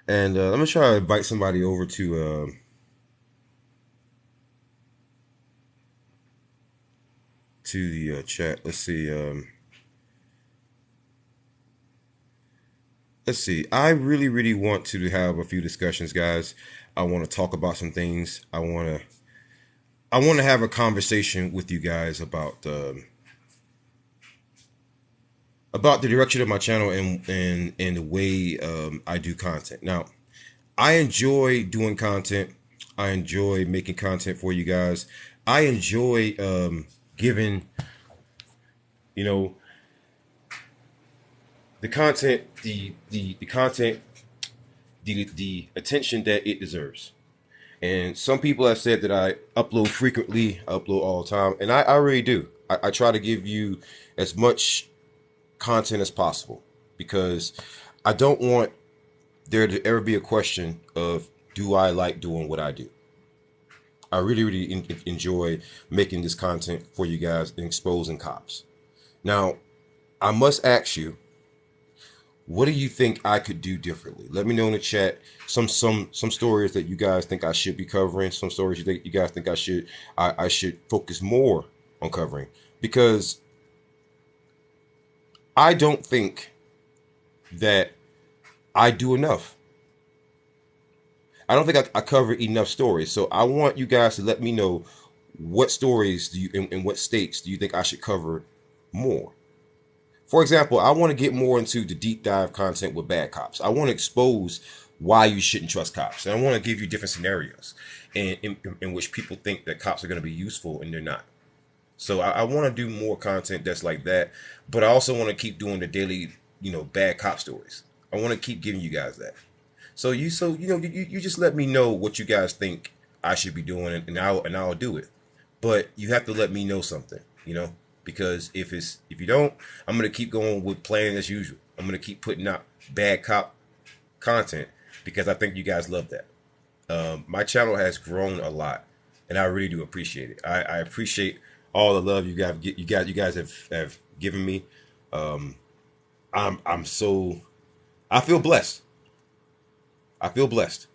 And I'm gonna try to invite somebody over to the chat. Let's see. Let's see. I really, really want to have a few discussions, guys. I want to talk about some things. I want to have a conversation with you guys about the direction of my channel and the way I do content. Now, I enjoy doing content. I enjoy making content for you guys. I enjoy giving, you know, the content, the content, the attention that it deserves. And some people have said that I upload frequently, I upload all the time, and I really do. I try to give you as much content as possible because I don't want there to ever be a question of do I like doing what I do. I really, really enjoy making this content for you guys and exposing cops. Now, I must ask you, what do you think I could do differently? Let me know in the chat some stories that you guys think I should be covering. Some stories you guys think I should focus more on covering because I don't think that I do enough. I don't think I cover enough stories. So I want you guys to let me know what stories do you in what states do you think I should cover more. For example, I want to get more into the deep dive content with bad cops. I want to expose why you shouldn't trust cops. And I want to give you different scenarios in which people think that cops are going to be useful and they're not. So I want to do more content that's like that. But I also want to keep doing the daily, bad cop stories. I want to keep giving you guys that. You just let me know what you guys think I should be doing, and I'll do it. But you have to let me know something, because if you don't, I'm gonna keep going with playing as usual. I'm gonna keep putting out bad cop content because I think you guys love that. My channel has grown a lot, and I really do appreciate it. I appreciate all the love you guys have given me. I'm so I feel blessed. I feel blessed.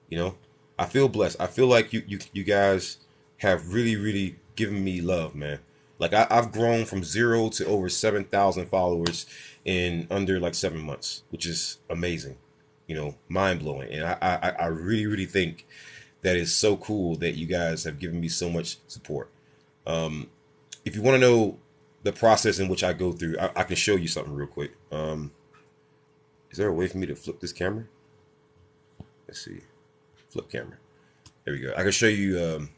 You know, I feel blessed. I feel like you guys have really, really given me love, man. Like I've grown from 0 to over 7,000 followers in under like 7 months, which is amazing. Mind blowing. And I really, really think that is so cool that you guys have given me so much support. If you want to know the process in which I go through, I can show you something real quick. Is there a way for me to flip this camera? Let's see. Flip camera. There we go. I can show you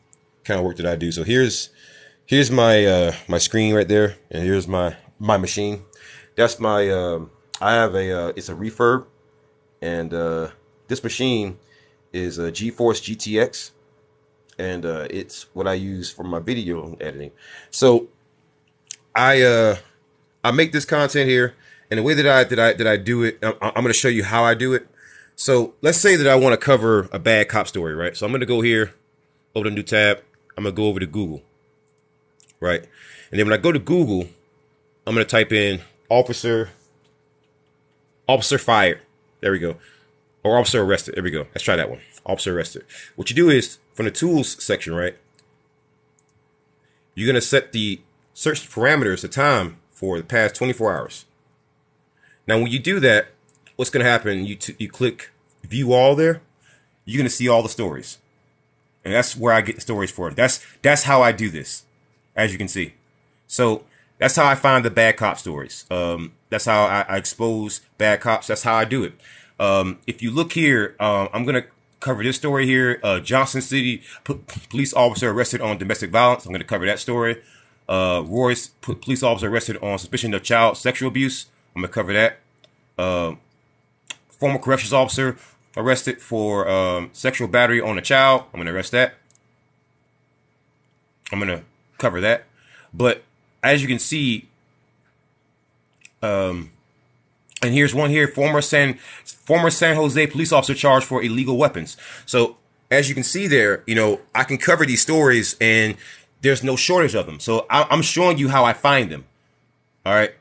kind of work that I do. So here's my screen right there, and here's my machine. That's my I have it's a refurb, and this machine is a GeForce GTX, and it's what I use for my video editing. So I make this content here, and the way that I do it, I'm going to show you how I do it. So let's say that I want to cover a bad cop story, right? So I'm going to go here, open a new tab. I'm going to go over to Google, right? And then when I go to Google, I'm going to type in officer fired. There we go. Or officer arrested. There we go. Let's try that one. Officer arrested. What you do is from the tools section, right? You're going to set the search parameters, the time for the past 24 hours. Now, when you do that, what's going to happen? You click view all there. You're going to see all the stories. And that's where I get the stories for. That's how I do this, as you can see. So that's how I find the bad cop stories. That's how I expose bad cops. That's how I do it. If you look here, I'm going to cover this story here. Johnson City police officer arrested on domestic violence. I'm going to cover that story. Royce police officer arrested on suspicion of child sexual abuse. I'm going to cover that. Former corrections officer arrested for sexual battery on a child. I'm going to arrest that. I'm going to cover that. But as you can see, and here's one here, former San Jose police officer charged for illegal weapons. So as you can see there, I can cover these stories and there's no shortage of them. So I'm showing you how I find them. All right.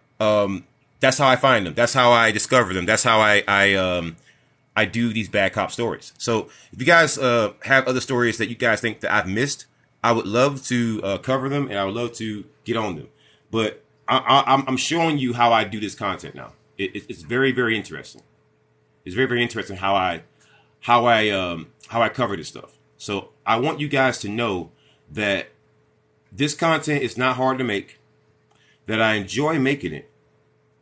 That's how I find them. That's how I discover them. That's how I I do these bad cop stories. So if you guys have other stories that you guys think that I've missed, I would love to cover them, and I would love to get on them. But I'm showing you how I do this content now. It's very, very interesting. It's very, very interesting how I cover this stuff. So I want you guys to know that this content is not hard to make, that I enjoy making it,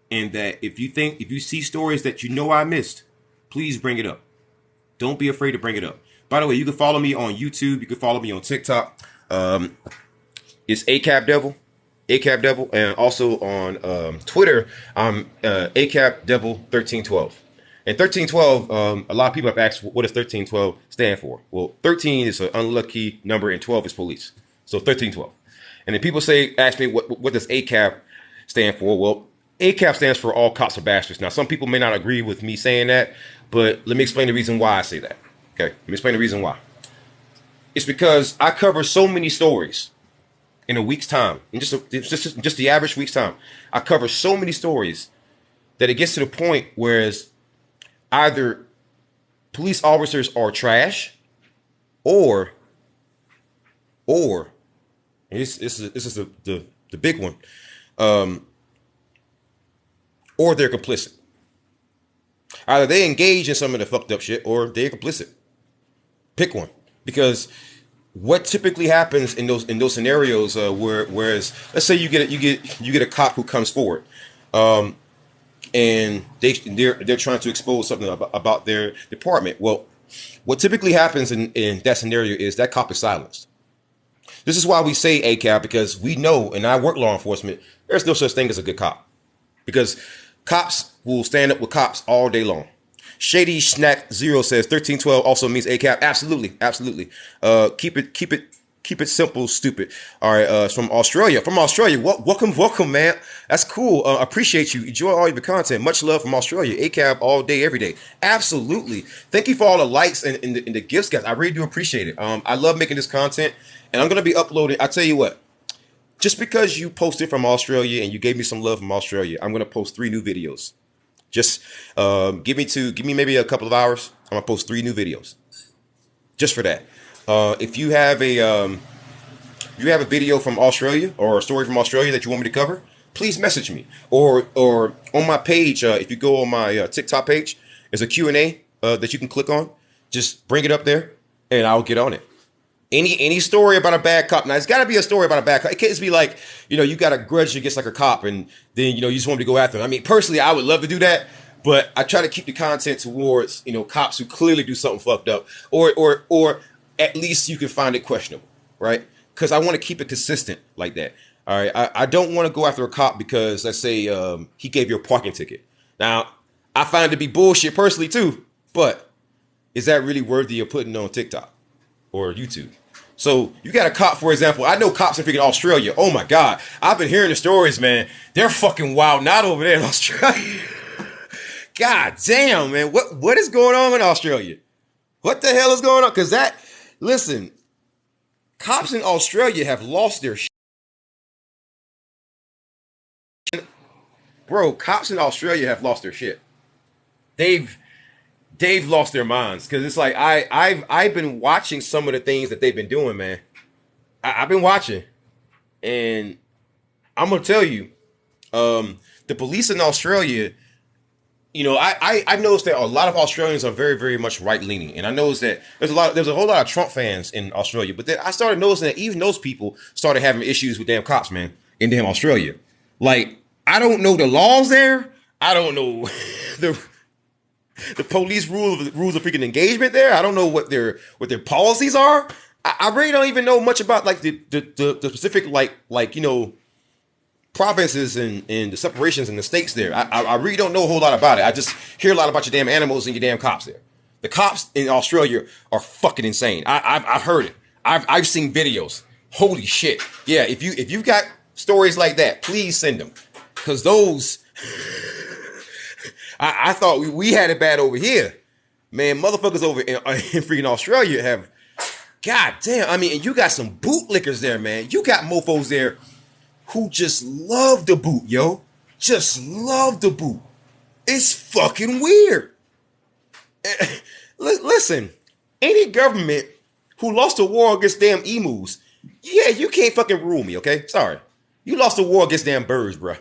and that if you see stories that you know I missed, please bring it up. Don't be afraid to bring it up. By the way, you can follow me on YouTube. You can follow me on TikTok. It's ACAB Devil, and also on Twitter, I'm ACAB Devil 1312. And 1312, a lot of people have asked, what does 1312 stand for? Well, 13 is an unlucky number, and 12 is police. So 1312. And then people ask me, what does ACAB stand for? Well, ACAB stands for All Cops Are Bastards. Now, some people may not agree with me saying that, but let me explain the reason why I say that. Okay, let me explain the reason why. It's because I cover so many stories in a week's time, in just the average week's time. I cover so many stories that it gets to the point where either police officers are trash, or and this is the big one, or they're complicit. Either they engage in some of the fucked up shit, or they're complicit. Pick one, because what typically happens in those scenarios, whereas let's say you get a cop who comes forward, and they're trying to expose something about their department. Well, what typically happens in that scenario is that cop is silenced. This is why we say ACAB, because we know, and I work law enforcement, there's no such thing as a good cop, because cops will stand up with cops all day long. Shady Snack Zero says 1312 also means ACAB. Absolutely. Keep it simple, stupid. All right, from Australia. Welcome, man. That's cool. Appreciate you. Enjoy all your content. Much love from Australia. ACAB all day, every day. Absolutely. Thank you for all the likes and the gifts, guys. I really do appreciate it. I love making this content, and I'm gonna be uploading. I tell you what. Just because you posted from Australia and you gave me some love from Australia, I'm gonna post 3 new videos. Just give me maybe a couple of hours. I'm gonna post 3 new videos. Just for that. If you have a video from Australia or a story from Australia that you want me to cover, please message me. Or on my page, if you go on my TikTok page, there's a Q&A that you can click on. Just bring it up there, and I'll get on it. Any story about a bad cop. Now, it's got to be a story about a bad cop. It can't just be like, you got a grudge against like a cop, and then, you just want me to go after him. I mean, personally, I would love to do that, but I try to keep the content towards, cops who clearly do something fucked up, or at least you can find it questionable, right? Because I want to keep it consistent like that. All right, I don't want to go after a cop because, let's say, he gave you a parking ticket. Now, I find it to be bullshit personally too, but is that really worthy of putting on TikTok or YouTube? So you got a cop, for example. I know cops in freaking Australia. Oh my God. I've been hearing the stories, man. They're fucking wild not over there in Australia. God damn, man. What is going on in Australia? What the hell is going on? Because listen, cops in Australia have lost their shit. Bro, cops in Australia have lost their shit. They've lost their minds, because it's like I've been watching some of the things that they've been doing, man. I've been watching, and I'm gonna tell you, the police in Australia, I noticed that a lot of Australians are very, very much right leaning, and I noticed that there's a whole lot of Trump fans in Australia. But then I started noticing that even those people started having issues with damn cops, man, in damn Australia. Like, I don't know the laws there. I don't know the police rules of freaking engagement there. I don't know what their policies are. I really don't even know much about like the specific provinces and the separations in the states there. I really don't know a whole lot about it. I just hear a lot about your damn animals and your damn cops there. The cops in Australia are fucking insane. I've heard it. I've seen videos. Holy shit. Yeah, if you've got stories like that, please send them, because those. I thought we had it bad over here. Man, motherfuckers over in freaking Australia have, god damn, I mean, and you got some bootlickers there, man. You got mofos there who just love the boot, yo. Just love the boot. It's fucking weird. Listen, any government who lost a war against damn emus, yeah, you can't fucking rule me, okay? Sorry. You lost a war against damn birds, bruh.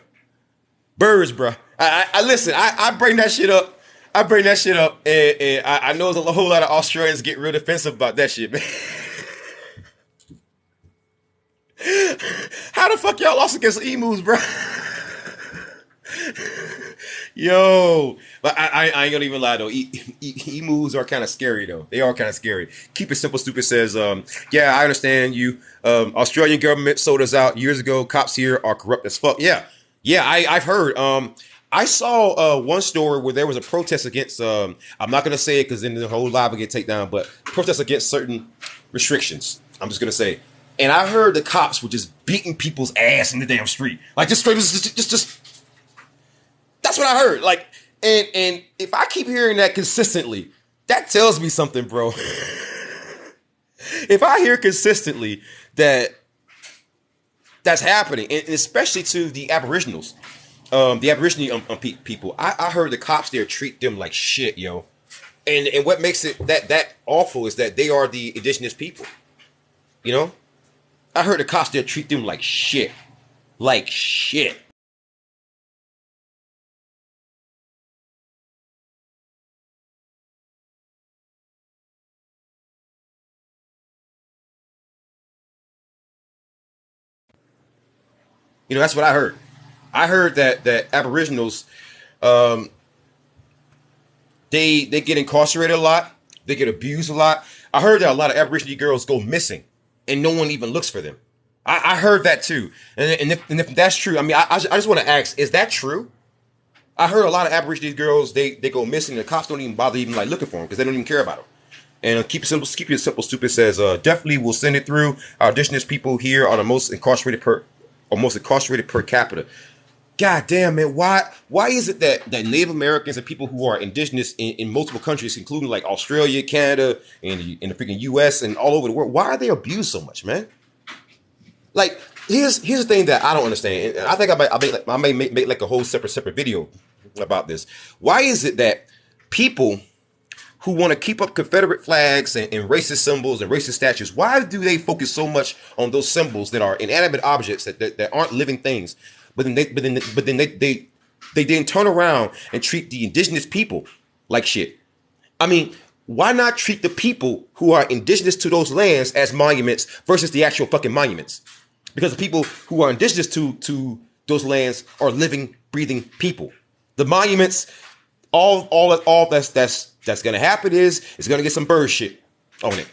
Birds, bruh. I listen, I bring that shit up. I bring that shit up, and I know there's a whole lot of Australians get real defensive about that shit, man. How the fuck y'all lost against emus, bruh? Yo, but I ain't gonna even lie though. Emus are kind of scary though. They are kind of scary. Keep it simple. Stupid says, yeah, I understand you. Australian government sold us out years ago. Cops here are corrupt as fuck. Yeah, yeah, I've heard. I saw one story where there was a protest against. I'm not gonna say it because then the whole live will get taken down. But protest against certain restrictions. I'm just gonna say. And I heard the cops were just beating people's ass in the damn street, like just straight, just. That's what I heard. Like, and if I keep hearing that consistently, that tells me something, bro. If I hear consistently that that's happening, and especially to the Aboriginals, the Aborigine people, I heard the cops there treat them like shit, yo. And what makes it that awful is that they are the indigenous people. You know, I heard the cops there treat them like shit, like shit. You know, that's what I heard. I heard that Aboriginals, um, they get incarcerated a lot. They get abused a lot. I heard that a lot of Aboriginal girls go missing, and no one even looks for them. I heard that too. And if that's true, I mean, I just want to ask: is that true? I heard a lot of Aboriginal girls they go missing. And the cops don't even bother even like looking for them because they don't even care about them. And keep it simple. Keep it simple. Stupid says definitely we'll send it through. Our indigenous people here are the most incarcerated per capita. God damn, man, why is it that Native Americans and people who are indigenous in multiple countries, including like Australia, Canada, and the freaking US and all over the world, why are they abused so much, man? Like, here's the thing that I don't understand. And I think I may make like a whole separate video about this. Why is it that people who want to keep up Confederate flags and racist symbols and racist statues, why do they focus so much on those symbols that are inanimate objects that aren't living things? But then they then turn around and treat the indigenous people like shit. I mean, why not treat the people who are indigenous to those lands as monuments versus the actual fucking monuments? Because the people who are indigenous to those lands are living, breathing people. The monuments, all that's gonna happen is it's gonna get some bird shit on it.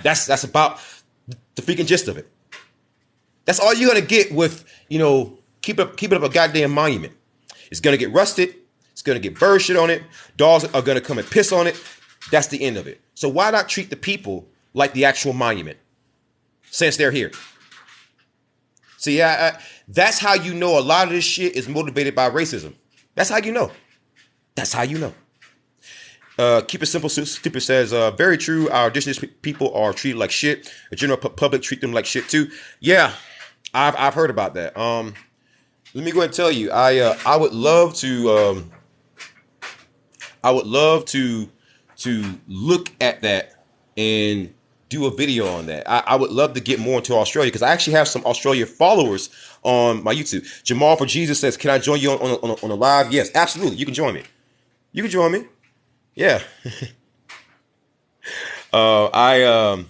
That's about the freaking gist of it. That's all you're gonna get with, you know, keep it up a goddamn monument. It's gonna get rusted. It's gonna get bird shit on it. Dogs are gonna come and piss on it. That's the end of it. So why not treat the people like the actual monument since they're here? See, that's how you know a lot of this shit is motivated by racism. That's how you know. That's how you know. Keep it simple. Stupid says, very true. Our indigenous people are treated like shit. The general public treat them like shit too. Yeah, I've heard about that. Let me go ahead and tell you. I would love to. I would love to look at that and do a video on that. I would love to get more into Australia because I actually have some Australia followers on my YouTube. Jamal for Jesus says, "Can I join you on a live?" Yes, absolutely. You can join me. You can join me. Yeah. I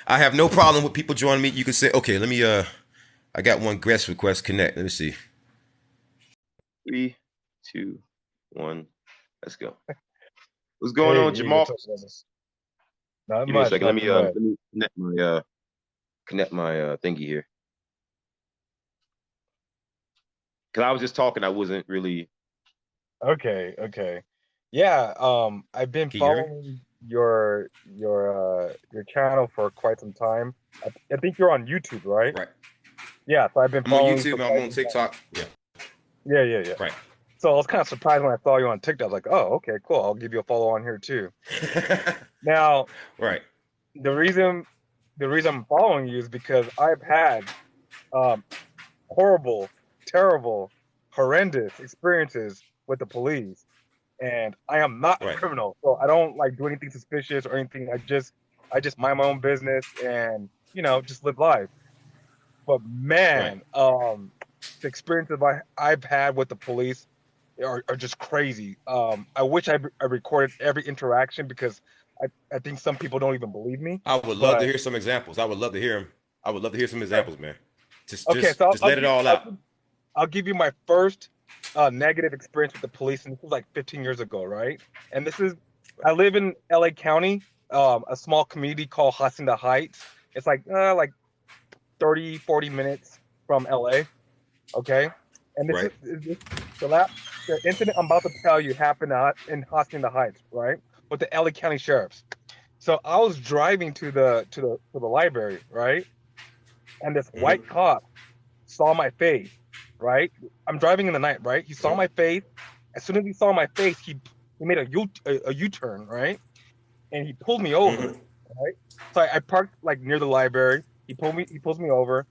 have no problem with people joining me. You can say, okay, let me I got one guest request connect. Let me see. 3, 2, 1, let's go. What's going on, Jamal? Not Give me a much. second. Let me connect my thingy here. Cause I was just talking, I wasn't really. Okay. Yeah, I've been Can you hear me? following your channel for quite some time. I think you're on YouTube, right? Right. Yeah, so I've been I'm on following you for YouTube, I'm quite on some time. TikTok. Yeah. Yeah. Right. So I was kind of surprised when I saw you on TikTok. I was like, oh, okay, cool. I'll give you a follow on here too. Now, Right. the reason I'm following you is because I've had um horrible, terrible, horrendous experiences with the police. and I am not a Right. criminal, so I don't like do anything suspicious or anything. I just mind my own business and just live life. But Right. man, the experiences I've had with the police are just crazy. I wish I recorded every interaction because I think some people don't even believe me. I would love to But hear some examples. I would love to hear them. I would love to hear some okay, examples, man. Just okay, just so just let it all out. I'll give you my first negative experience with the police, and this was like 15 years ago, right? And I live in LA County, a small community called Hacienda Heights. It's like 30, 40 minutes from LA. Okay, and Right. the last the incident I'm about to tell you happened in Hacienda Heights, right? With the LA County sheriffs. So I was driving to the library, right? And this Hmm. white cop saw my face, right? I'm driving in the night, right? He saw Right. my face. As soon as he saw my face, he made a U-turn, right? And he pulled me over, Hmm. right? So I parked like near the library. He pulls me over,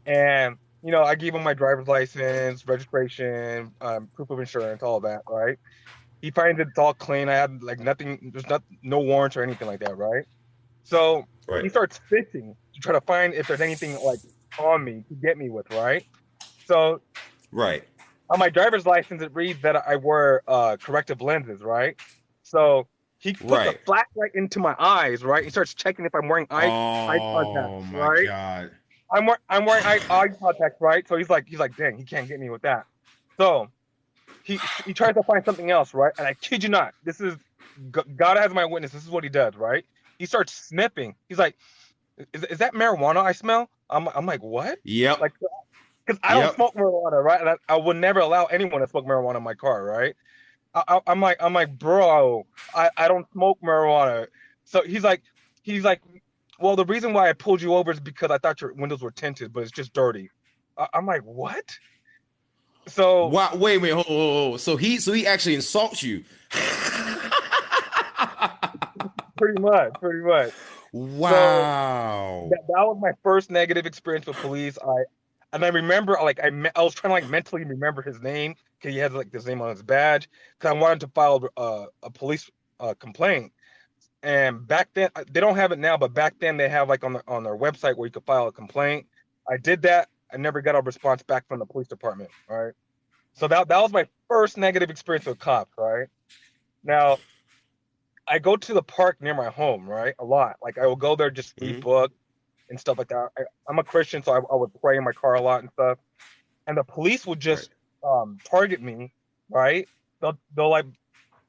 and I gave him my driver's license, registration, proof of insurance, all of that, right? He finds it's all clean. I had like nothing, there's no warrants or anything like that, right? So Right. he starts fishing to try to find if there's anything like on me to get me with, right? So Right. on my driver's license, it reads that I wear corrective lenses, right? So he puts a Right. flashlight into my eyes, right? He starts checking if I'm wearing eye contacts, Oh my right? God. I'm wearing eye contacts, right? So he's like, dang, he can't get me with that. So he tries to find something else, right? And I kid you not, this is God as my witness. This is what he does, right? He starts sniffing. He's like, is that marijuana I smell? I'm like, what? Yep. Like, because I don't Yep. smoke marijuana, right? And I would never allow anyone to smoke marijuana in my car, right? I'm like, bro, I don't smoke marijuana. So he's like, well, the reason why I pulled you over is because I thought your windows were tinted, but it's just dirty. I'm like, what? So Why, wait. Hold. So he actually insults you. pretty much. So Wow. that was my first negative experience with police. I remember like I was trying to like mentally remember his name because he had like this name on his badge because I wanted to file a police complaint. And back then they don't have it now, but back then they have like on their website where you could file a complaint. I did that. I never got a response back from the police department. Right. So that was my first negative experience with cops. Right. Now I go to the park near my home. Right. A lot. Like I will go there just read Hmm. books and stuff like that. I'm a Christian, so I would pray in my car a lot and stuff. And the police would Right. just target me. Right. They'll like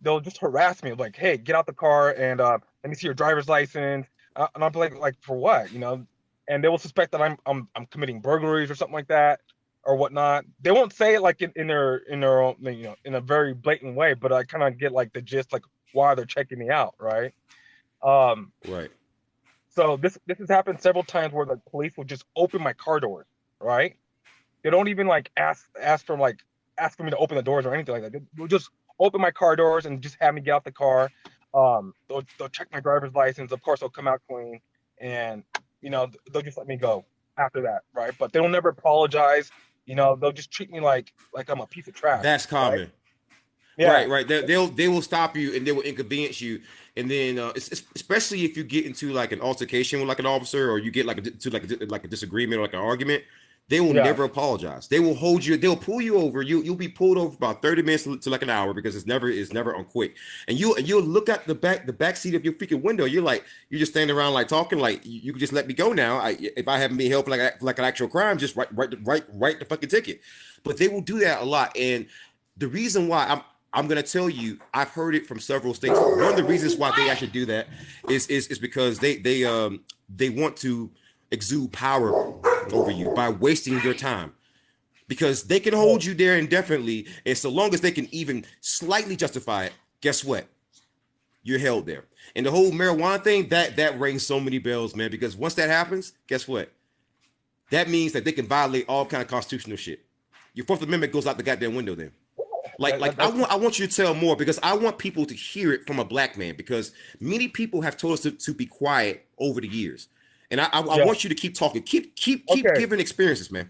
they'll just harass me like, hey, get out the car and let me see your driver's license. And I'm like for what, And they will suspect that I'm committing burglaries or something like that or whatnot. They won't say it like in their own, in a very blatant way, but I kind of get like the gist, like why they're checking me out, right? Um, Right. so this has happened several times where the police will just open my car doors, right? They don't even like ask for me to open the doors or anything like that. They'll just open my car doors and just have me get out the car. They'll check my driver's license. Of course, they'll come out clean, and they'll just let me go after that, right? But they'll never apologize. They'll just treat me like I'm a piece of trash, That's right? common. Yeah, Right. Right. They will stop you and they will inconvenience you, and then especially if you get into like an altercation with like an officer or you get like a disagreement or like an argument. They will yeah, never apologize. They will hold you. They'll pull you over. You'll be pulled over for about 30 minutes to like an hour because it's never on quick. And you'll look at the back seat of your freaking window. You're just standing around like talking like you can just let me go now. If I haven't been helping like an actual crime, just write the fucking ticket. But they will do that a lot. And the reason why I'm gonna tell you, I've heard it from several states. One of the reasons why they actually do that is because they want to exude power over you by wasting your time because they can hold you there indefinitely, and so long as they can even slightly justify it, guess what? You're held there. And the whole marijuana thing that rings so many bells, man. Because once that happens, guess what? That means that they can violate all kind of constitutional shit. Your Fourth Amendment goes out the goddamn window then. Like, that, like that, I that's want I want you to tell more because I want people to hear it from a black man because many people have told us to be quiet over the years, and I yeah. want you to keep talking, keep Okay, giving experiences, man.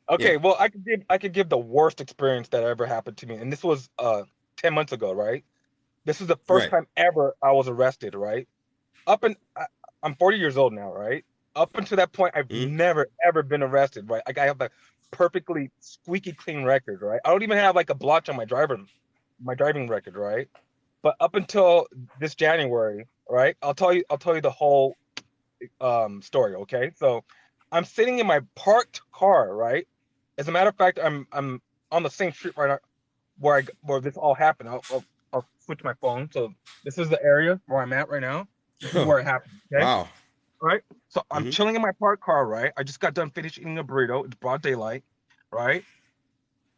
Yeah. okay. Well, I could give the worst experience that ever happened to me, and this was 10 months ago, right? This is the first Right. time ever I was arrested, right? Up and I'm 40 years old now, right? Up until that point, I've Mm-hmm. never ever been arrested, right? Like I have a perfectly squeaky clean record, right? I don't even have like a blotch on my driving record, right? But up until this January, right? I'll tell you the whole story, okay? So I'm sitting in my parked car, right? As a matter of fact, I'm on the same street right now where this all happened. I'll switch my phone. So this is the area where I'm at right now. This is where it happened. Okay. Wow. Right. So I'm Mm-hmm. chilling in my parked car. Right. I just got done finished eating a burrito. It's broad daylight. Right.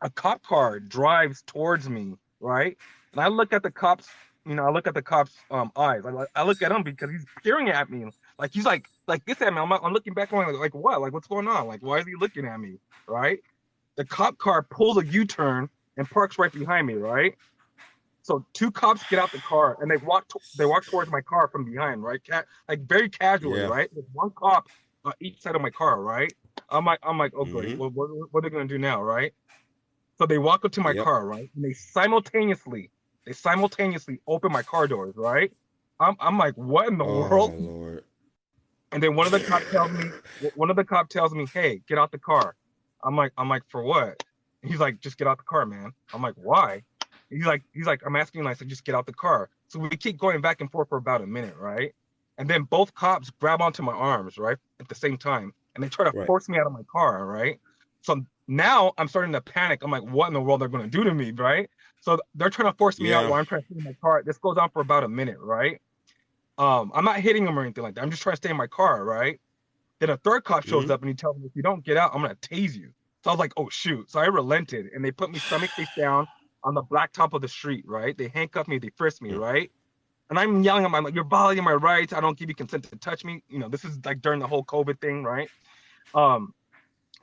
A cop car drives towards me. Right. And I look at the cops. I look at the cops' eyes. I look at him because he's peering at me. Like he's like this at me. I'm looking back going like what? Like what's going on? Like why is he looking at me? Right. The cop car pulls a U-turn and parks right behind me. Right. So two cops get out the car and they walk towards my car from behind, right? Like very casually, Yeah. right? There's one cop on each side of my car, right? I'm like, oh great, Mm-hmm. what are they gonna do now, right? So they walk up to my Yep. car, right? And they simultaneously open my car doors, right? I'm like, what in the Oh world? Lord. And then one of the cop tells me, hey, get out the car. I'm like, for what? And he's like, just get out the car, man. I'm like, why? He's like, I'm asking you, I said, just get out the car. So we keep going back and forth for about a minute, right? And then both cops grab onto my arms, right, at the same time, and they try to Right. force me out of my car, right? So now I'm starting to panic. I'm like, what in the world they're going to do to me, right? So they're trying to force me out Yeah. while I'm trying to stay in my car. This goes on for about a minute, right? I'm not hitting them or anything like that. I'm just trying to stay in my car, right? Then a third cop shows Mm-hmm. up and he tells me, if you don't get out, I'm gonna tase you. So I was like, oh shoot. So I relented and they put me stomach face down on the black top of the street, right? They handcuffed me, they frisked me, right? And I'm yelling at my like, you're violating my rights. I don't give you consent to touch me. This is like during the whole COVID thing, right? Um,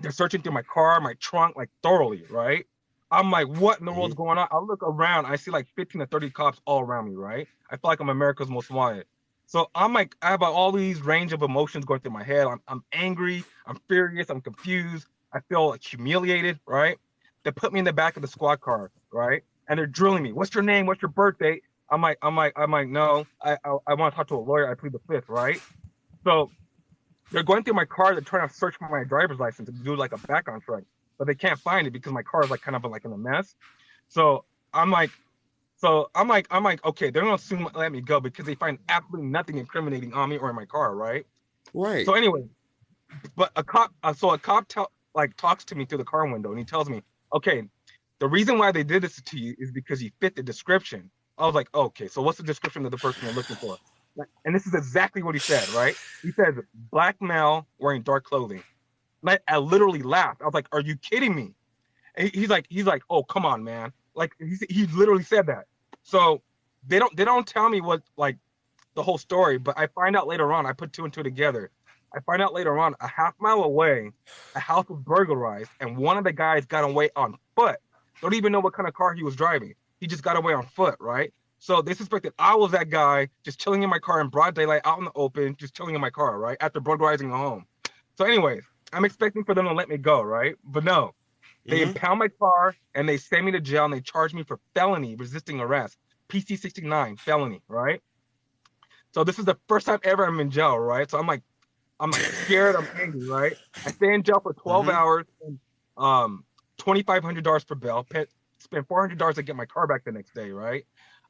they're searching through my car, my trunk, like thoroughly, right? I'm like, what in the Mm-hmm. world's going on? I look around, I see like 15 to 30 cops all around me, right? I feel like I'm America's most wanted. So I'm like, I have all these range of emotions going through my head. I'm angry, I'm furious, I'm confused, I feel like humiliated, right? They put me in the back of the squad car, right? And they're drilling me. What's your name? What's your birthday? I'm like, no, I want to talk to a lawyer. I plead the fifth, right? So they're going through my car. They're trying to search for my driver's license to do like a background check, but they can't find it because my car is like kind of like in a mess. So I'm like, I'm like, okay, they're gonna soon let me go because they find absolutely nothing incriminating on me or in my car, right? Right. So anyway, but a cop talks to me through the car window and he tells me, okay, the reason why they did this to you is because you fit the description. I was like, okay, so what's the description of the person you're looking for? And this is exactly what he said, right? He says black male wearing dark clothing. And I literally laughed. I was like, are you kidding me? And he's like, oh, come on, man. Like he literally said that. So they don't tell me what like the whole story, but I find out later on. I put two and two together. I find out later on, a half mile away, a house was burglarized, and one of the guys got away on foot. Don't even know what kind of car he was driving. He just got away on foot, right? So they suspected I was that guy just chilling in my car in broad daylight, out in the open, just chilling in my car, right? After burglarizing the home. So, anyways, I'm expecting for them to let me go, right? But no, they Mm-hmm. impound my car and they send me to jail and they charge me for felony resisting arrest, PC 69 felony, right? So this is the first time ever I'm in jail, right? So I'm like scared, I'm angry, right? I stay in jail for 12 Mm-hmm. hours and $2,500 for bail. Spend $400 to get my car back the next day, right?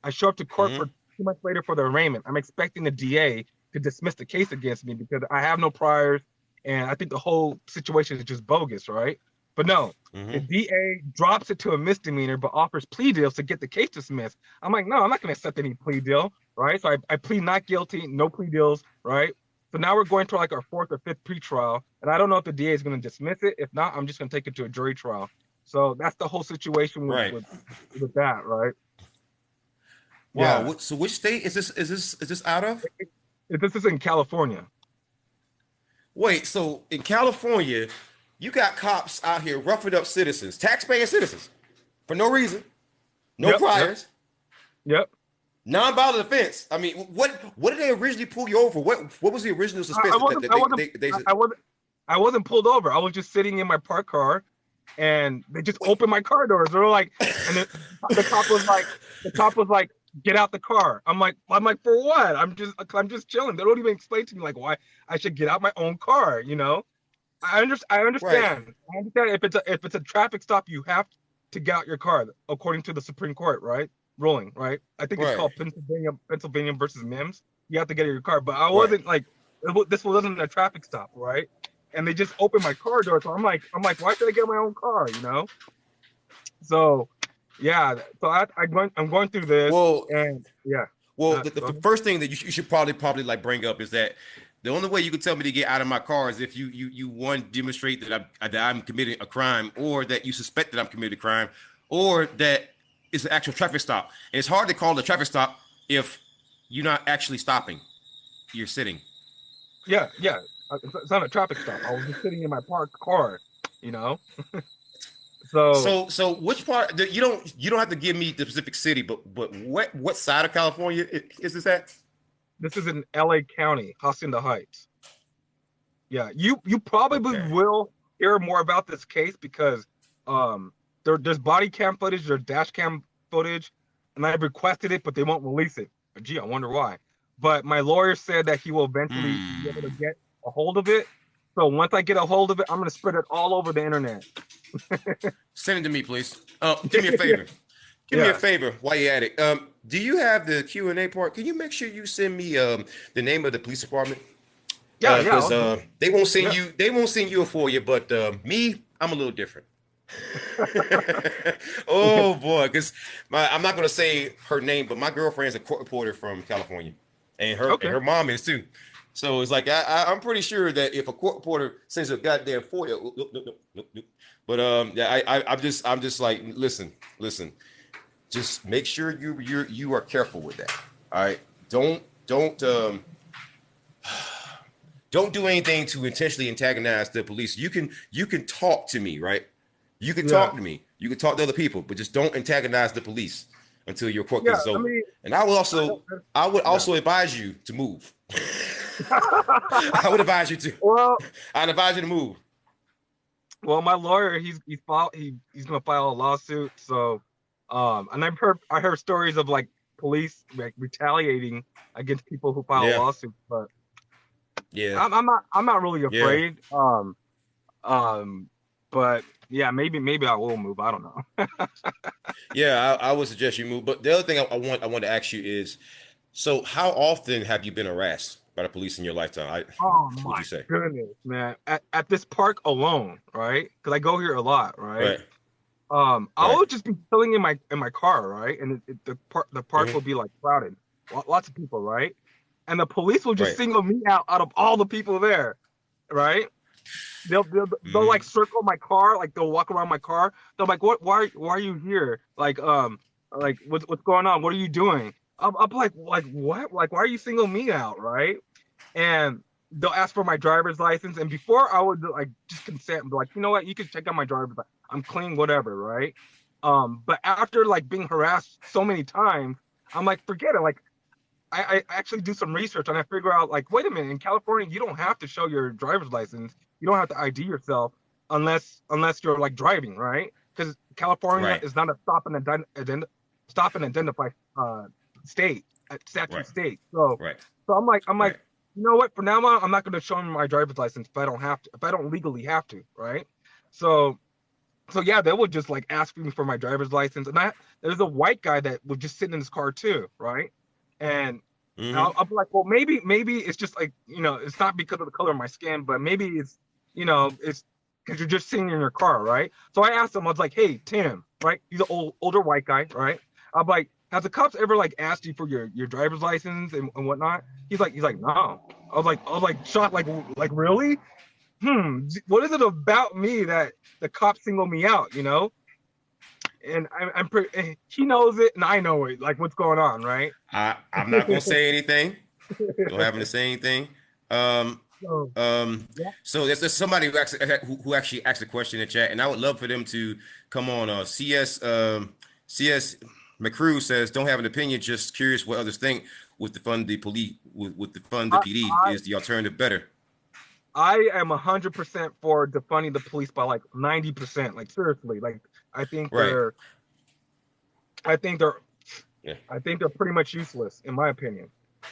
I show up to court Mm-hmm. for 2 months later for the arraignment. I'm expecting the DA to dismiss the case against me because I have no priors and I think the whole situation is just bogus, right? But no, the Mm-hmm. DA drops it to a misdemeanor but offers plea deals to get the case dismissed. I'm like, no, I'm not going to accept any plea deal, right? So I plead not guilty, no plea deals, right? So now we're going to like our fourth or fifth pre-trial, and I don't know if the DA is going to dismiss it. If not, I'm just going to take it to a jury trial. So that's the whole situation with Right. with, with that, right? Wow. Yeah. So which state is this out of? This is in California. Wait. So in California, you got cops out here roughing up citizens, taxpaying citizens, for no reason, no Yep, yep, priors, yep. non-violent offense. I mean, what did they originally pull you over? What was the original I suspension that, wasn't, that I they wasn't, they, they I wasn't pulled over. I was just sitting in my parked car, and they just opened my car doors. They were like, and the cop was like, get out the car. I'm like, for what? I'm just chilling. They don't even explain to me like why I should get out my own car. You know, I Right, understand. I understand if it's a traffic stop, you have to get out your car according to the Supreme Court, right? Ruling, right? I think it's right, called Pennsylvania versus Mims. You have to get out your car, but I right. wasn't like this wasn't a traffic stop, right? And they just opened my car door, so I'm like, why should I get my own car? You know? So yeah, so I'm going through this, Well, and yeah, go the ahead. first thing that you should probably like bring up is that the only way you can tell me to get out of my car is if you one demonstrate that I'm committing a crime, or that you suspect that I'm committing a crime, or that it's an actual traffic stop. And it's hard to call it a traffic stop if you're not actually stopping. You're sitting. Yeah, yeah. It's not a traffic stop. I was just sitting in my parked car, you know. So So which part you don't have to give me the specific city, but what side of California is this at? this is in LA County, Hacienda Heights. Yeah, you probably Okay. will hear more about this case because there's body cam footage, there's dash cam footage, and I've requested it, but they won't release it. Gee, I wonder why. But my lawyer said that he will eventually be able to Hmm. get a hold of it. So once I get a hold of it, I'm gonna spread it all over the internet. Send it to me, please. Do me a favor. Do me a Yeah, favor while you're at it. Do you have the Q&A part? Can you make sure you send me the name of the police department? yeah, yeah, Because yeah. they won't send you a for you, but me, I'm a little different. Oh boy, because I'm not gonna say her name, but my girlfriend's a court reporter from California, and Okay. her mom is too. So it's like I'm pretty sure that if a court reporter sends a goddamn for you, nope, nope, nope, nope, nope. But yeah, I'm just like listen, just make sure you are careful with that. All right, don't do anything to intentionally antagonize the police. You can talk to me, right? You can Yeah, talk to me. You can talk to other people, but just don't antagonize the police until your court case yeah. is I over. mean, And I don't. I would Yeah. also advise you to move. I would advise you to. Well, I'd advise you to move. my lawyer, he's gonna file a lawsuit. So, and I heard stories of like police like retaliating against people who file Yeah, lawsuits, but yeah, I'm not really yeah, afraid. But yeah, maybe I will move. I don't know. yeah. I would suggest you move. But the other thing I want to ask you is, so how often have you been harassed by the police in your lifetime? Oh Would my you say? goodness, man! At this park alone, right? Because I go here a lot, right? Right, I right. will just be chilling in my car, right? And the park will Hmm. be like crowded, lots of people, right? And the police will just Right. single me out of all the people there, right? They'll like Hmm. circle my car, like they'll walk around my car. They're like, "What? Why are you here? Like what's going on? What are you doing?" I'm like what? Like why are you singling me out, right? And they'll ask for my driver's license. And before I would like just consent and be like, you know what, you can check out my driver's license. I'm clean, whatever, right? But after like being harassed so many times, I'm like, forget it. Like I actually do some research and I figure out like, wait a minute, in California, you don't have to show your driver's license. You don't have to ID yourself unless you're like driving, right? Because California Right. is not a stop and identify state, statute Right. state. So Right. I'm like, Right. you know what? For now on, I'm not going to show them my driver's license if I don't have to, if I don't legally have to, right? So yeah, they would just like ask me for my driver's license, and there's a white guy that would just sit in his car too, right? And Hmm. I'll be like, well, maybe it's just like it's not because of the color of my skin, but maybe it's because you're just sitting in your car, right? So I asked him, I was like, hey, Tim, right? He's an older white guy, right? I'm like, have the cops ever like asked you for your driver's license and whatnot? He's like, no. I was like shocked, like really? What is it about me that the cops single me out, And I'm pretty, he knows it and I know it, like what's going on, right? I'm not gonna say anything. Don't have to say anything. Um, So, um, yeah, so there's somebody who actually asked a question in the chat, and I would love for them to come on. CS McCrew says, "Don't have an opinion, just curious what others think. With the fund the police, with the fund the I, PD, I, is the alternative better?" I am 100% for defunding the police by like 90%. Like seriously, like I think Right. they're, I think they're, Yeah. I think they're pretty much useless in my opinion.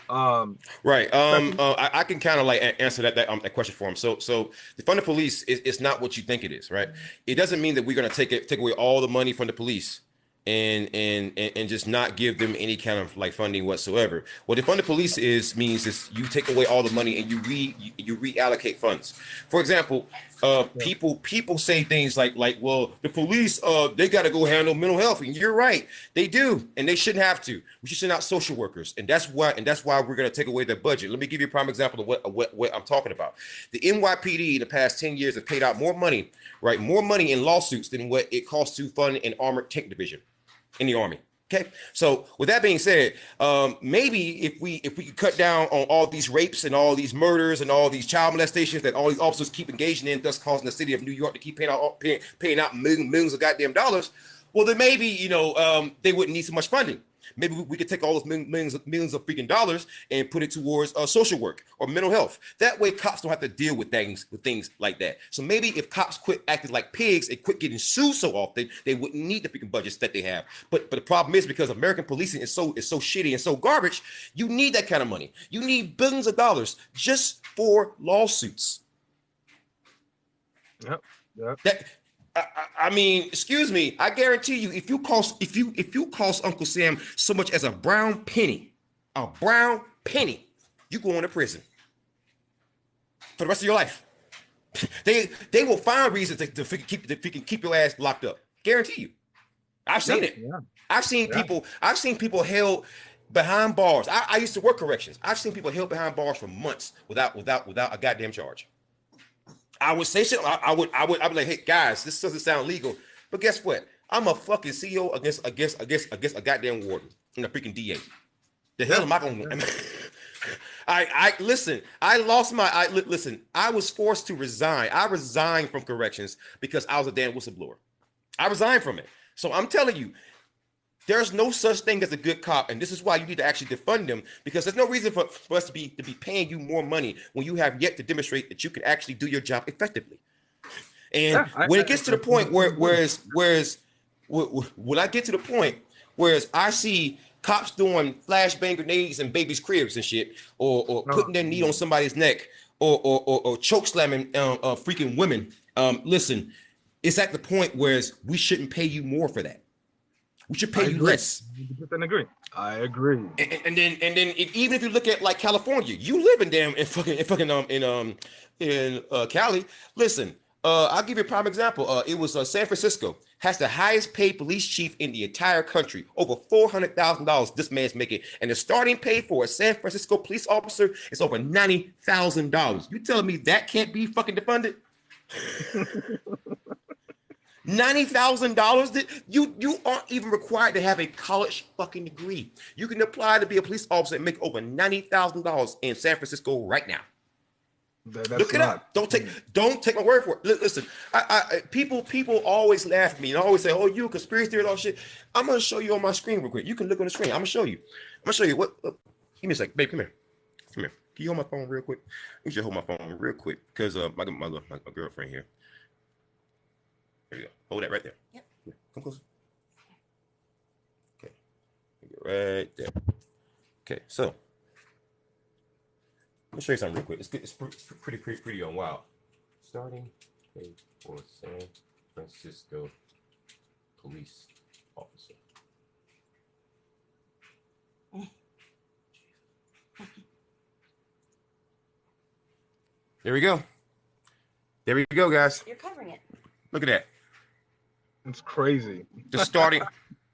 Um, Right. especially, I can kind of like answer that question for him. So the fund of police is not what you think it is, right? It doesn't mean that we're gonna take away all the money from the police and just not give them any kind of like funding whatsoever. What the fund of police means is you take away all the money and you reallocate funds. For example, yeah, people say things like well the police they got to go handle mental health, and you're right, they do, and they shouldn't have to. We should send out social workers, and that's why we're going to take away their budget. Let me give you a prime example of what I'm talking about. The NYPD in the past 10 years have paid out more money, right, more money in lawsuits than what it costs to fund an armored tank division in the Army. Okay, so with that being said, maybe if we could cut down on all these rapes and all these murders and all these child molestations that all these officers keep engaging in, thus causing the city of New York to keep paying out millions of goddamn dollars, well then maybe they wouldn't need so much funding. Maybe we could take all those millions of freaking dollars and put it towards social work or mental health. That way, cops don't have to deal with things like that. So maybe if cops quit acting like pigs and quit getting sued so often, they wouldn't need the freaking budgets that they have. But the problem is because American policing is so shitty and so garbage, you need that kind of money. You need billions of dollars just for lawsuits. yep, yep. That I mean, excuse me. I guarantee you, if you cost Uncle Sam so much as a brown penny, you go into prison for the rest of your life. They will find reasons to keep your ass locked up. Guarantee you. I've seen it. Yeah, I've seen yeah. people held behind bars. I used to work corrections. I've seen people held behind bars for months without a goddamn charge. I would say shit. I would be like, hey guys, this doesn't sound legal, but guess what? I'm a fucking CEO against a goddamn warden and a freaking DA. The hell am I going to? I listen. I lost my. Listen. I was forced to resign. I resigned from corrections because I was a damn whistleblower. I resigned from it. So I'm telling you, there's no such thing as a good cop, and this is why you need to actually defund them, because there's no reason for us to be paying you more money when you have yet to demonstrate that you can actually do your job effectively. And Yeah, when it gets to the point when I get to the point whereas I see cops doing flashbang grenades in babies' cribs and shit, or putting their knee on somebody's neck, or choke slamming freaking women. Listen, it's at the point where we shouldn't pay you more for that. We should pay you less. I agree. And then even if you look at like California, you live in Cali. Listen, I'll give you a prime example. It was San Francisco has the highest paid police chief in the entire country, over $400,000. This man's making, and the starting pay for a San Francisco police officer is over $90,000. You telling me that can't be fucking defunded? $90,000. You aren't even required to have a college fucking degree. You can apply to be a police officer and make over $90,000 in San Francisco right now. Look it up. Don't take my word for it. Listen, people always laugh at me and always say, "Oh, you a conspiracy theory and all shit." I'm gonna show you on my screen real quick. You can look on the screen. I'm gonna show you what. Give me a second, babe. Come here. Can you hold my phone real quick? You should hold my phone real quick because my girlfriend here. There you go. Hold that right there. Yep. Come closer. Okay. Right there. Okay. So let me show you something real quick. It's good. It's pretty on wild. Starting pay for San Francisco police officer. There we go. There we go, guys. You're covering it. Look at that. It's crazy. The starting.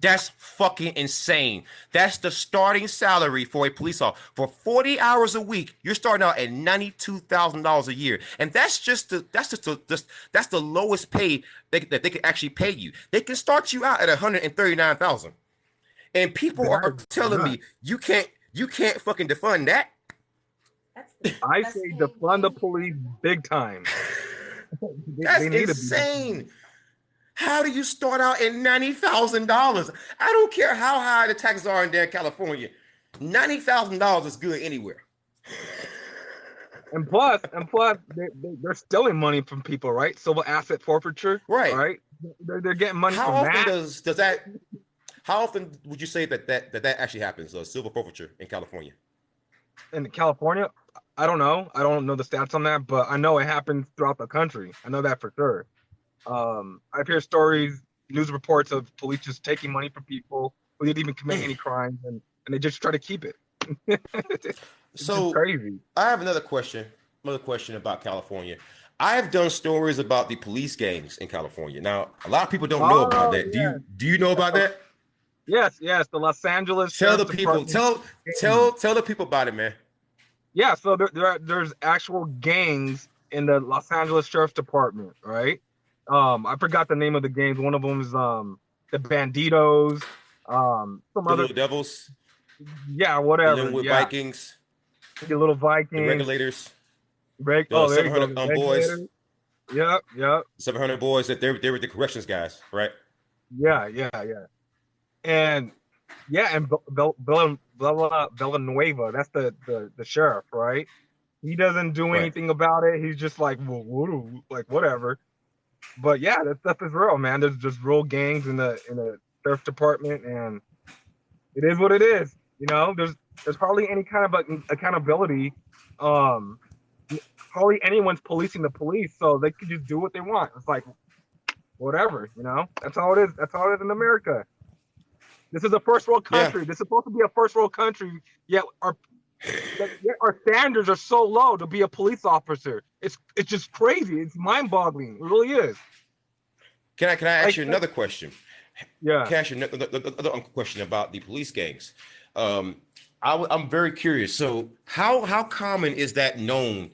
That's fucking insane. That's the starting salary for a police officer. For 40 hours a week, you're starting out at $92,000 a year. And that's the lowest pay that they can actually pay you. They can start you out at $139,000. And people are telling me you can't fucking defund that. I say defund the police big time. That's insane. How do you start out at $90,000? I don't care how high the taxes are in there in California. $90,000 is good anywhere. and plus, they're stealing money from people, right? Civil asset forfeiture, Right. right? They're getting money How from often that. does that? How often would you say that actually happens? Silver forfeiture in California. In California, I don't know. I don't know the stats on that, but I know it happens throughout the country. I know that for sure. I've heard stories, news reports of police just taking money from people who didn't even commit any crimes, and they just try to keep it. It's just So crazy. I have another question. Another question about California. I have done stories about the police gangs in California. Now, a lot of people don't know about Oh that. Do yeah, you do you know about that? yes. The Los Angeles Tell Sheriff's the people. Department. Tell the people about it, man. Yeah, so there's actual gangs in the Los Angeles Sheriff's Department, right? I forgot the name of the gangs. One of them is the Banditos. Some The other, Little Devils, yeah, the whatever. Linwood Yeah, Vikings, the little the Vikings. Regulators, the Oh, there you go, 700 the boys, Regulators. Yep. 700 boys. That they were the corrections guys, right? Yeah. And yeah, and Villanueva, that's the sheriff, right? He doesn't do Right. anything about it. He's just like, well, like whatever. But yeah, that stuff is real, man. There's just real gangs in the sheriff department, and it is what it is. There's hardly any kind of accountability. Um, Hardly anyone's policing the police, so they can just do what they want. It's like whatever. That's how it is. That's how it is in America. This is a first world Yeah. country. This is supposed to be a first world country, yet our standards are so low to be a police officer. It's just crazy. It's mind boggling. It really is. Can I ask Like you another question? yeah. Can I ask you another question about the police gangs? Um, I'm very curious. So how common is that known,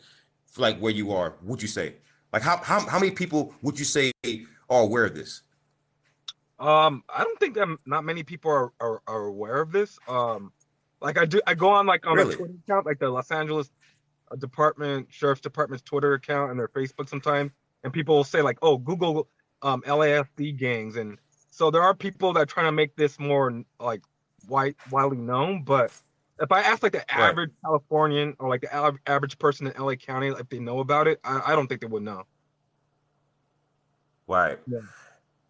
like where you are? Would you say, like how many people would you say are aware of this? I don't think that not many people are aware of this. Like I go on like on a Really? Twitter account, like the Los Angeles Sheriff's Department's Twitter account and their Facebook sometimes, and people will say like, "Oh, Google LAFD gangs," and so there are people that are trying to make this more like widely known. But if I ask like the Right. average Californian or like the average person in LA County if they know about it, I don't think they would know. Right. Yeah.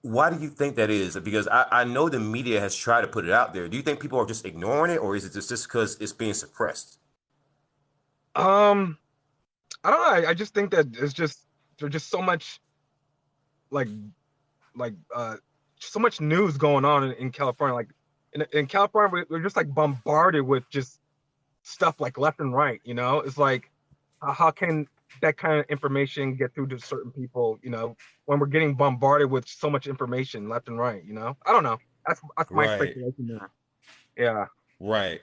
Why do you think that is? Because I know the media has tried to put it out there. Do you think people are just ignoring it, or is it just because it's being suppressed? Um, I don't know. I just think that there's just so much like like so much news going on in California. Like in California, we're just like bombarded with just stuff like left and right. It's like how can that kind of information get through to certain people? When we're getting bombarded with so much information left and right. I don't know. That's my Right. speculation there. Yeah, Right.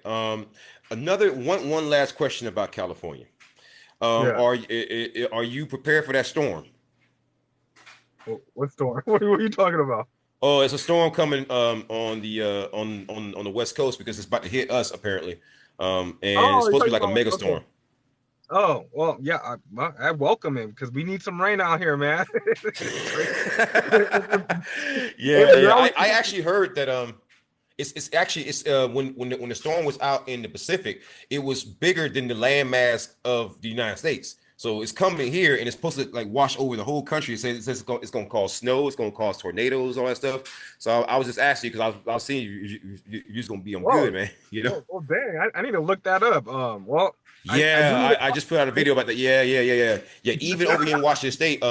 Another one last question about California. yeah. Are you prepared for that storm? What storm? What are you talking about? Oh, it's a storm coming on the on the West Coast because it's about to hit us apparently. And it's Oh, you're supposed to be talking like a about mega okay. storm. Oh, well, yeah, I welcome it because we need some rain out here, man. Yeah, We're yeah. always I actually heard that it's actually it's when the storm was out in the Pacific, it was bigger than the landmass of the United States. So it's coming here and it's supposed to like wash over the whole country. It says it's going to cause snow, it's going to cause tornadoes, all that stuff. So I was just asking because I was seeing you're just going to be on good, whoa, man. whoa, dang, I need to look that up. Well, I do need Yeah, I just put out a video about that. Yeah. Even over here in Washington State,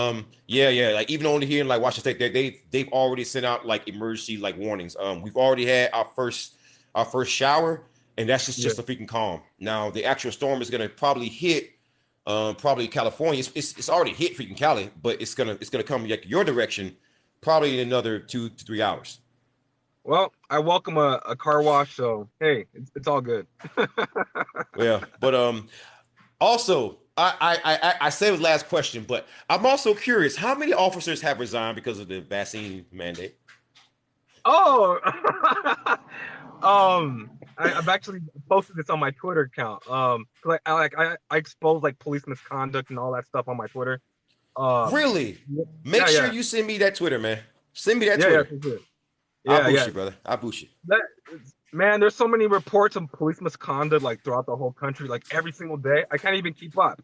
yeah. Like even over here in like Washington State, they've already sent out like emergency like warnings. We've already had our first shower, and that's yeah. just a freaking calm. Now the actual storm is gonna probably hit, probably California. It's already hit freaking Cali, but it's gonna come like your direction, probably in another 2 to 3 hours. Well, I welcome a car wash, so hey, it's all good. Yeah, but also, I said it was last question, but I'm also curious how many officers have resigned because of the vaccine mandate? Oh, I've actually posted this on my Twitter account. 'Cause I expose like police misconduct and all that stuff on my Twitter. Um, Really? Make yeah, sure yeah, you send me that Twitter, man. Send me that yeah, Twitter. for sure. I'll Yeah, boost yeah. you, brother. I'll boost you. That Man, there's so many reports of police misconduct like throughout the whole country, like every single day. I can't even keep up.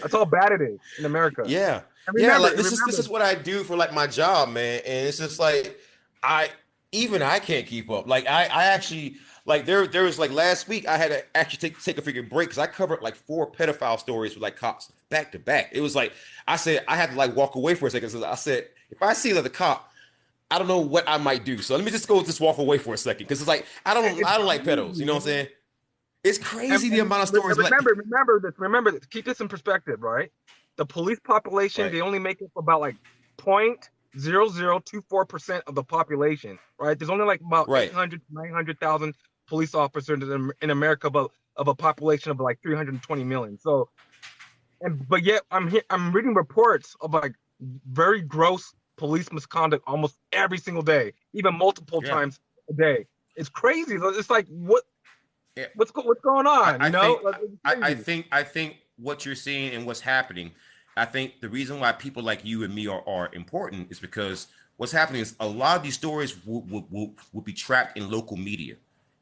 That's how bad it is in America. Yeah. And Yeah, remember, like and this remember, is what I do for like my job, man. And it's just like I even I can't keep up. Like I actually like there was like last week I had to actually take a freaking break because I covered like 4 pedophile stories with like cops back to back. It was like I said I had to like walk away for a second. So I said if I see another cop, I don't know what I might do. So let me just walk away for a second because it's like it's I don't like pedos. crazy, You know what I'm man. saying? It's crazy the amount of stories like Remember this. Keep this in perspective, right? The police population, right, they only make up about like 0.0024% of the population, right? There's only like about right. 800 to 900,000 police officers in America, but of a population of like 320 million. So, but yet I'm reading reports of like very gross police misconduct almost every single day, even multiple Yeah. times a day. It's crazy. It's like Yeah. what's going on? I think Like, it's crazy. I think what you're seeing and what's happening, I think the reason why people like you and me are important is because what's happening is a lot of these stories will be trapped in local media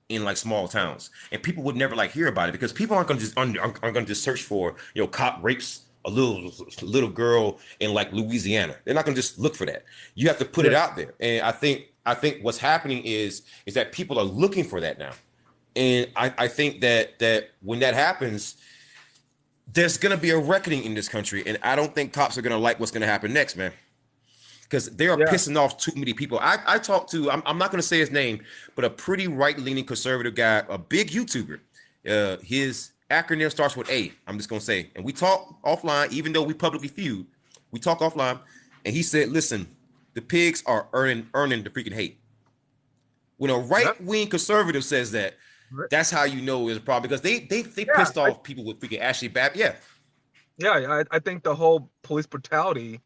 in like small towns, and people would never like hear about it because people aren't going to just search for cop rapes a little girl in like Louisiana. They're not going to just look for that. You have to put it Yeah, out there, and I think what's happening is that people are looking for that now. And I think that when that happens, there's gonna be a reckoning in this country, and I don't think cops are gonna like what's gonna happen next, man. Because they are yeah. pissing off too many people. I talked to I'm not gonna say his name, but a pretty right leaning conservative guy, a big YouTuber. His acronym starts with A. I'm just gonna say, and we talk offline, even though we publicly feud. We talk offline, and he said, "Listen, the pigs are earning the freaking hate." When a Yeah, right wing conservative says that, that's how you know it's a problem because they yeah, pissed off people with freaking Ashley Babbitt. Yeah, I think the whole police brutality,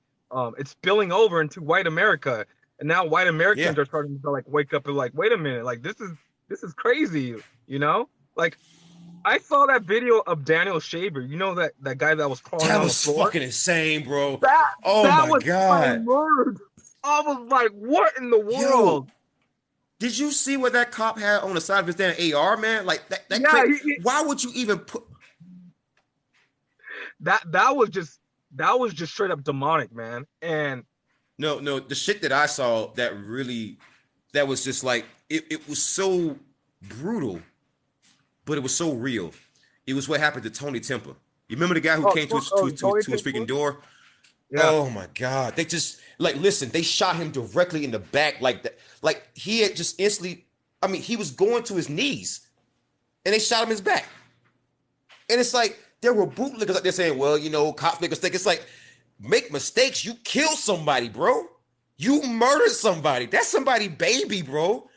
it's spilling over into white America, and now white yeah. Americans are starting to like wake up and like, wait a minute, like this is crazy, you know? Like I saw that video of Daniel Shaver, that guy that was crawling That on the was floor. fucking insane, bro. That Oh that my was my god, word. I was like, what in the yo, world? did you see what that cop had on the side of his damn AR, man? Like that Yeah, crazy. Why would you even put? that that was just straight up demonic, man. And No, the shit that I saw that was just like it was so brutal, but it was so real. It was what happened to Tony Temple. You remember the guy who came Tony to his freaking Tinkler? door? Yeah. Oh my God. They just like listen, they shot him directly in the back like that. Like he had just instantly, I mean, he was going to his knees and they shot him in his back. And it's like there were bootlickers out there saying, well, cops make mistakes. It's like, make mistakes. You kill somebody, bro. You murdered somebody. That's somebody baby, bro.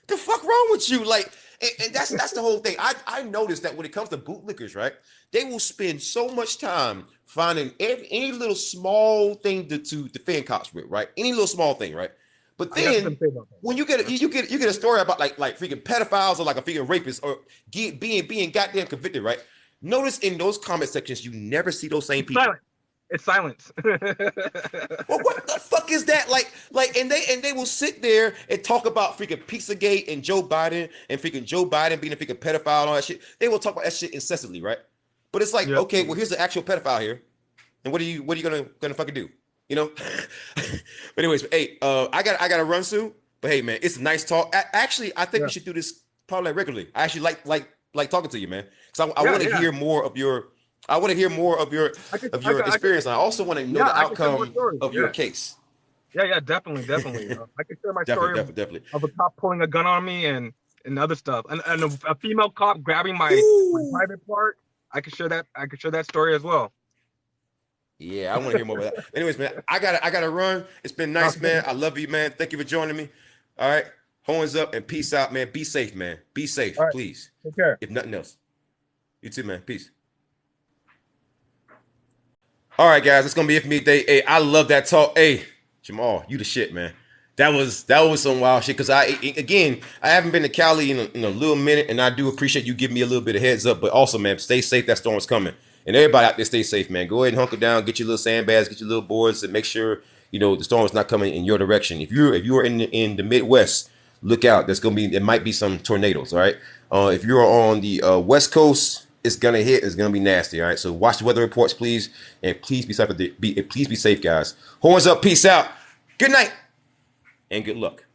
The fuck wrong with you? Like, and that's the whole thing. I noticed that when it comes to bootlickers, right? They will spend so much time finding any little small thing to defend cops with, right? Any little small thing, right? But I got then something to say about when you get a story about like freaking pedophiles or like a freaking rapist or being goddamn convicted, right? Notice in those comment sections you never see those same people. that. It's silence. Well, what the fuck is that? And they will sit there and talk about freaking Pizzagate and Joe Biden and freaking Joe Biden being a freaking pedophile and all that shit. They will talk about that shit incessantly, right? But it's like, Yeah. okay, well, here's the actual pedophile here, and what are you gonna fucking do? You know? But anyways, hey, I got to run soon. But hey, man, it's a nice talk. Actually, I think Yeah. we should do this probably like regularly. I actually like talking to you, man, because I Yeah. want to Yeah. hear more of your. I want to hear more of your I could, experience. And I also want to know yeah, the I can share more outcome stories. of your Yeah. case. Yeah. Yeah. Definitely. Definitely. I can share my Definitely, story definitely. of a cop pulling a gun on me and other stuff, and a female cop grabbing my Woo! private part. I could share that story as well. Yeah, I want to hear more about that. Anyways, man, I gotta run. It's been nice, Okay. man. I love you, man. Thank you for joining me. All right. Horns up and peace out, man. Be safe, man. Be All safe, right. please. Take care. If nothing else. You too, man. Peace. All right, guys, it's gonna be it for me today. Hey, I love that talk. Hey, Jamal, you the shit, man. That was some wild shit. Cause I haven't been to Cali in a little minute, and I do appreciate you giving me a little bit of heads up. But also, man, stay safe. That storm's coming, and everybody out there, stay safe, man. Go ahead and hunker down, get your little sandbags, get your little boards, and make sure the storm is not coming in your direction. If you're in the Midwest, look out. There might be some tornadoes. All right. If you're on the West Coast, it's gonna hit. It's gonna be nasty. All right. So watch the weather reports, please, and please be safe. Please be safe, guys. Horns up. Peace out. Good night, and good luck.